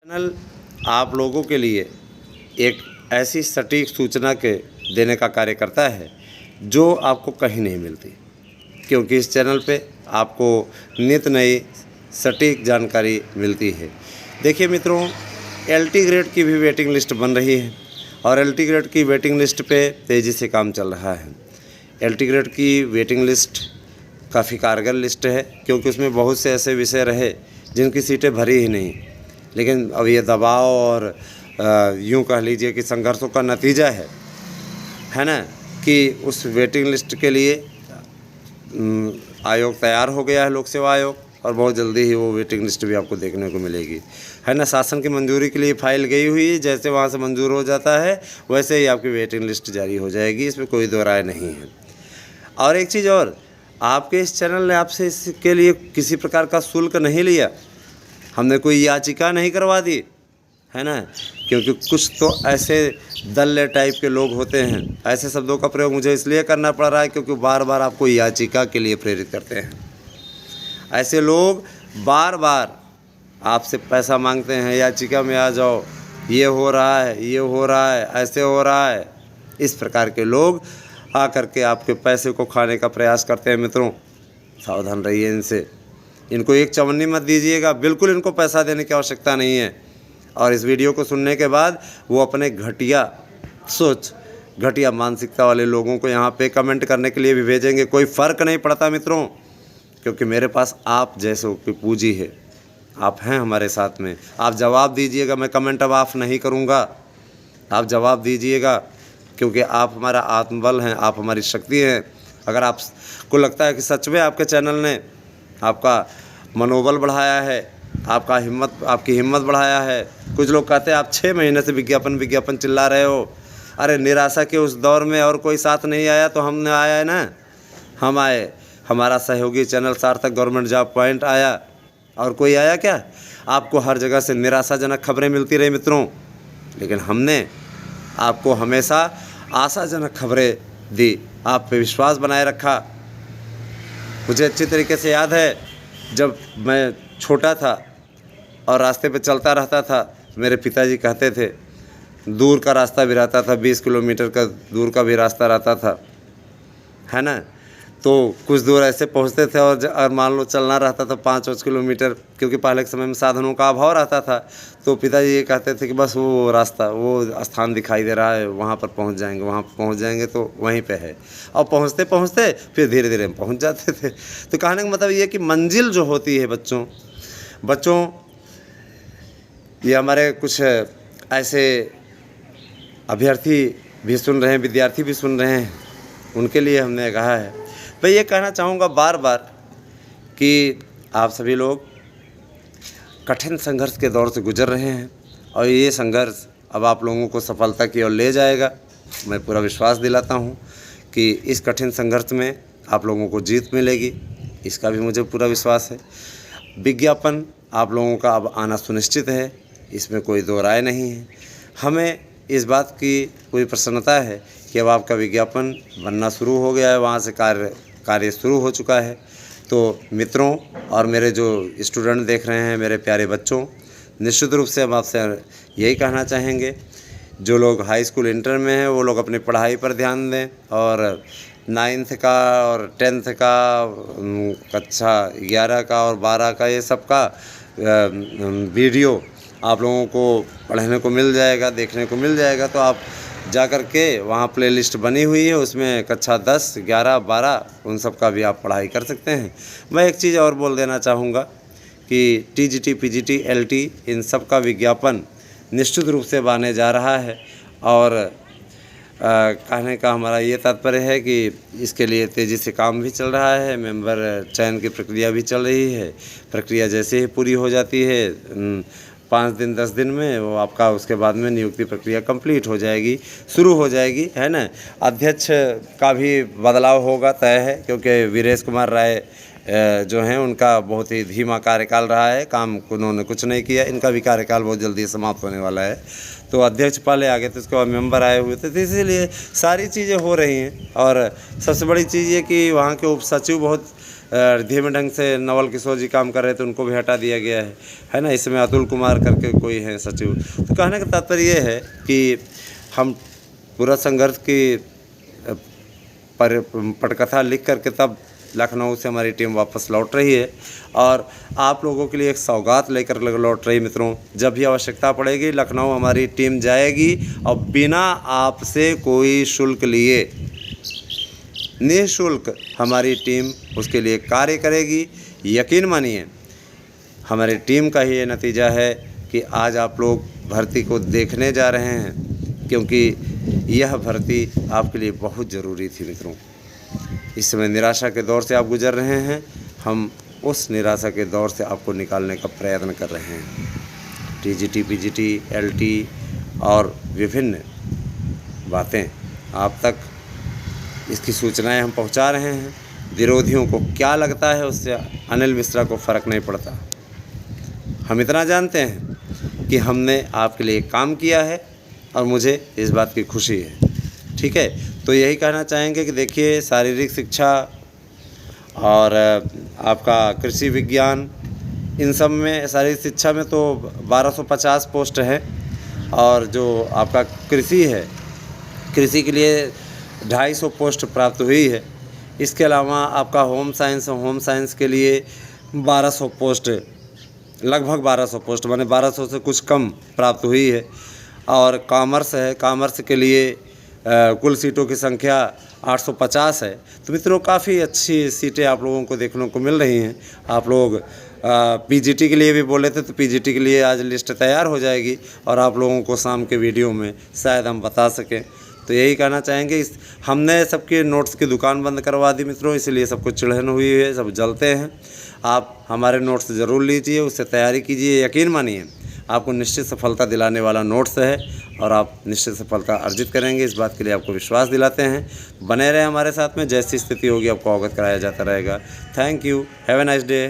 Channel आप लोगों के लिए एक ऐसी सटीक सूचना के देने का कार्य करता है जो आपको कहीं नहीं मिलती, क्योंकि इस चैनल पे आपको नित नई सटीक जानकारी मिलती है। देखिए मित्रों, एलटी ग्रेड की भी वेटिंग लिस्ट बन रही है और एलटी ग्रेड की वेटिंग लिस्ट पे तेज़ी से काम चल रहा है। एलटी ग्रेड की वेटिंग लिस्ट काफ़ी कारगर लिस्ट है, क्योंकि उसमें बहुत से ऐसे विषय रहे जिनकी सीटें भरी ही नहीं, लेकिन अब ये दबाव और यूँ कह लीजिए कि संघर्षों का नतीजा है ना, कि उस वेटिंग लिस्ट के लिए आयोग तैयार हो गया है, लोक सेवा आयोग, और बहुत जल्दी ही वो वेटिंग लिस्ट भी आपको देखने को मिलेगी, है ना। शासन की मंजूरी के लिए फाइल गई हुई है, जैसे वहाँ से मंजूर हो जाता है वैसे ही आपकी वेटिंग लिस्ट जारी हो जाएगी, इसमें कोई दो राय नहीं है। और एक चीज़ और, आपके इस चैनल ने आपसे इसके लिए किसी प्रकार का शुल्क नहीं लिया, हमने कोई याचिका नहीं करवा दी, है ना, क्योंकि कुछ तो ऐसे दल्ले टाइप के लोग होते हैं। ऐसे शब्दों का प्रयोग मुझे इसलिए करना पड़ रहा है क्योंकि बार बार आपको याचिका के लिए प्रेरित करते हैं। ऐसे लोग बार बार आपसे पैसा मांगते हैं, याचिका में आ जाओ, ये हो रहा है, ये हो रहा है, ऐसे हो रहा है। इस प्रकार के लोग आकर के आपके पैसे को खाने का प्रयास करते हैं। मित्रों, सावधान रहिए इनसे, इनको एक चवन्नी मत दीजिएगा, बिल्कुल इनको पैसा देने की आवश्यकता नहीं है। और इस वीडियो को सुनने के बाद वो अपने घटिया सोच, घटिया मानसिकता वाले लोगों को यहाँ पे कमेंट करने के लिए भी भेजेंगे, कोई फ़र्क नहीं पड़ता मित्रों, क्योंकि मेरे पास आप जैसों की पूंजी है, आप हैं हमारे साथ में। आप जवाब दीजिएगा, मैं कमेंट अब ऑफ नहीं करूँगा, आप जवाब दीजिएगा, क्योंकि आप हमारा आत्मबल हैं, आप हमारी शक्ति हैं। अगर आपको लगता है कि सच में आपके चैनल ने आपका मनोबल बढ़ाया है, आपकी हिम्मत बढ़ाया है। कुछ लोग कहते हैं आप 6 महीने से विज्ञापन चिल्ला रहे हो। अरे निराशा के उस दौर में और कोई साथ नहीं आया तो हमने आया है ना, हम आए, हमारा सहयोगी चैनल सार्थक गवर्नमेंट जॉब पॉइंट आया, और कोई आया क्या? आपको हर जगह से निराशाजनक खबरें मिलती रही मित्रों, लेकिन हमने आपको हमेशा आशाजनक खबरें दी, आप पे विश्वास बनाए रखा। मुझे अच्छी तरीके से याद है, जब मैं छोटा था और रास्ते पे चलता रहता था, मेरे पिताजी कहते थे, दूर का रास्ता भी रहता था, 20 किलोमीटर का दूर का भी रास्ता रहता था, है ना, तो कुछ दूर ऐसे पहुंचते थे और मान लो चलना रहता था 5 किलोमीटर, क्योंकि पहले के समय में साधनों का अभाव रहता था, तो पिताजी ये कहते थे कि बस वो रास्ता, वो स्थान दिखाई दे रहा है, वहाँ पर पहुँच जाएंगे, तो वहीं पे है। और पहुँचते पहुँचते फिर धीरे धीरे पहुँच जाते थे। तो कहने का मतलब ये कि मंजिल जो होती है बच्चों, ये हमारे कुछ ऐसे अभ्यर्थी भी सुन रहे हैं, विद्यार्थी भी सुन रहे हैं, उनके लिए हमने कहा है। मैं ये कहना चाहूँगा बार बार कि आप सभी लोग कठिन संघर्ष के दौर से गुजर रहे हैं, और ये संघर्ष अब आप लोगों को सफलता की ओर ले जाएगा। मैं पूरा विश्वास दिलाता हूँ कि इस कठिन संघर्ष में आप लोगों को जीत मिलेगी, इसका भी मुझे पूरा विश्वास है। विज्ञापन आप लोगों का अब आना सुनिश्चित है, इसमें कोई दो राय नहीं है। हमें इस बात की पूरी प्रसन्नता है कि अब आपका विज्ञापन बनना शुरू हो गया है, वहाँ से कार्य शुरू हो चुका है। तो मित्रों और मेरे जो स्टूडेंट देख रहे हैं, मेरे प्यारे बच्चों, निश्चित रूप से हम आपसे यही कहना चाहेंगे, जो लोग हाई स्कूल इंटर में हैं वो लोग अपनी पढ़ाई पर ध्यान दें, और 9th का और 10th का, कक्षा 11 का और 12 का, ये सब का वीडियो आप लोगों को पढ़ने को मिल जाएगा, देखने को मिल जाएगा। तो आप जा कर के वहाँ प्लेलिस्ट बनी हुई है, उसमें कक्षा 10, 11, 12 उन सब का भी आप पढ़ाई कर सकते हैं। मैं एक चीज़ और बोल देना चाहूँगा कि टीजीटी, पीजीटी, एलटी, इन सब का विज्ञापन निश्चित रूप से बने जा रहा है, और कहने का हमारा ये तात्पर्य है कि इसके लिए तेज़ी से काम भी चल रहा है, मेंबर चयन की प्रक्रिया भी चल रही है। प्रक्रिया जैसे ही पूरी हो जाती है 5 दिन 10 दिन में, वो आपका उसके बाद में नियुक्ति प्रक्रिया कंप्लीट हो जाएगी, शुरू हो जाएगी, है ना। अध्यक्ष का भी बदलाव होगा, तय है, क्योंकि वीरेश कुमार राय जो हैं उनका बहुत ही धीमा कार्यकाल रहा है, काम उन्होंने कुछ नहीं किया, इनका भी कार्यकाल बहुत जल्दी समाप्त होने वाला है। तो अध्यक्ष पहले आ गए थे, उसके बाद मेंबर आए हुए थे, तो इसीलिए सारी चीज़ें हो रही हैं। और सबसे बड़ी चीज़ ये कि वहाँ के उप सचिव बहुत धीमे ढंग से नवल किशोर जी काम कर रहे थे, उनको भी हटा दिया गया है ना। इसमें अतुल कुमार करके कोई है सचिव। तो कहने का तात्पर्य ये है कि हम पूरा संघर्ष की पटकथा लिख करके तब लखनऊ से हमारी टीम वापस लौट रही है और आप लोगों के लिए एक सौगात लेकर लौट रही। मित्रों, जब भी आवश्यकता पड़ेगी लखनऊ हमारी टीम जाएगी और बिना आपसे कोई शुल्क लिए निःशुल्क हमारी टीम उसके लिए कार्य करेगी। यकीन मानिए हमारी टीम का ही ये नतीजा है कि आज आप लोग भर्ती को देखने जा रहे हैं, क्योंकि यह भर्ती आपके लिए बहुत ज़रूरी थी। मित्रों, इस समय निराशा के दौर से आप गुजर रहे हैं, हम उस निराशा के दौर से आपको निकालने का प्रयत्न कर रहे हैं। टीजीटी, पीजीटी, एलटी और विभिन्न बातें आप तक इसकी सूचनाएं हम पहुंचा रहे हैं। विरोधियों को क्या लगता है उससे अनिल मिश्रा को फ़र्क नहीं पड़ता। हम इतना जानते हैं कि हमने आपके लिए काम किया है और मुझे इस बात की खुशी है। ठीक है, तो यही कहना चाहेंगे कि देखिए, शारीरिक शिक्षा और आपका कृषि विज्ञान, इन सब में शारीरिक शिक्षा में तो 1250 पोस्ट है और जो आपका कृषि है, कृषि के लिए 250 पोस्ट प्राप्त हुई है। इसके अलावा आपका होम साइंस के लिए 1200 पोस्ट, लगभग 1200 पोस्ट माने 1200 से कुछ कम प्राप्त हुई है। और कॉमर्स है, कॉमर्स के लिए कुल सीटों की संख्या 850 है। तो मित्रों, काफ़ी अच्छी सीटें आप लोगों को देखने को मिल रही हैं। आप लोग पीजीटी के लिए भी बोले थे, तो पीजीटी के लिए आज लिस्ट तैयार हो जाएगी और आप लोगों को शाम के वीडियो में शायद हम बता सकें। तो यही कहना चाहेंगे, हमने सबके नोट्स की दुकान बंद करवा दी मित्रों, इसलिए सबको चिढ़न हुई है, सब जलते हैं। आप हमारे नोट्स ज़रूर लीजिए, उससे तैयारी कीजिए। यकीन मानिए आपको निश्चित सफलता दिलाने वाला नोट्स है और आप निश्चित सफलता अर्जित करेंगे, इस बात के लिए आपको विश्वास दिलाते हैं। बने रहें हमारे साथ में, जैसी स्थिति होगी आपको अवगत कराया जाता रहेगा। Thank you, have a nice day.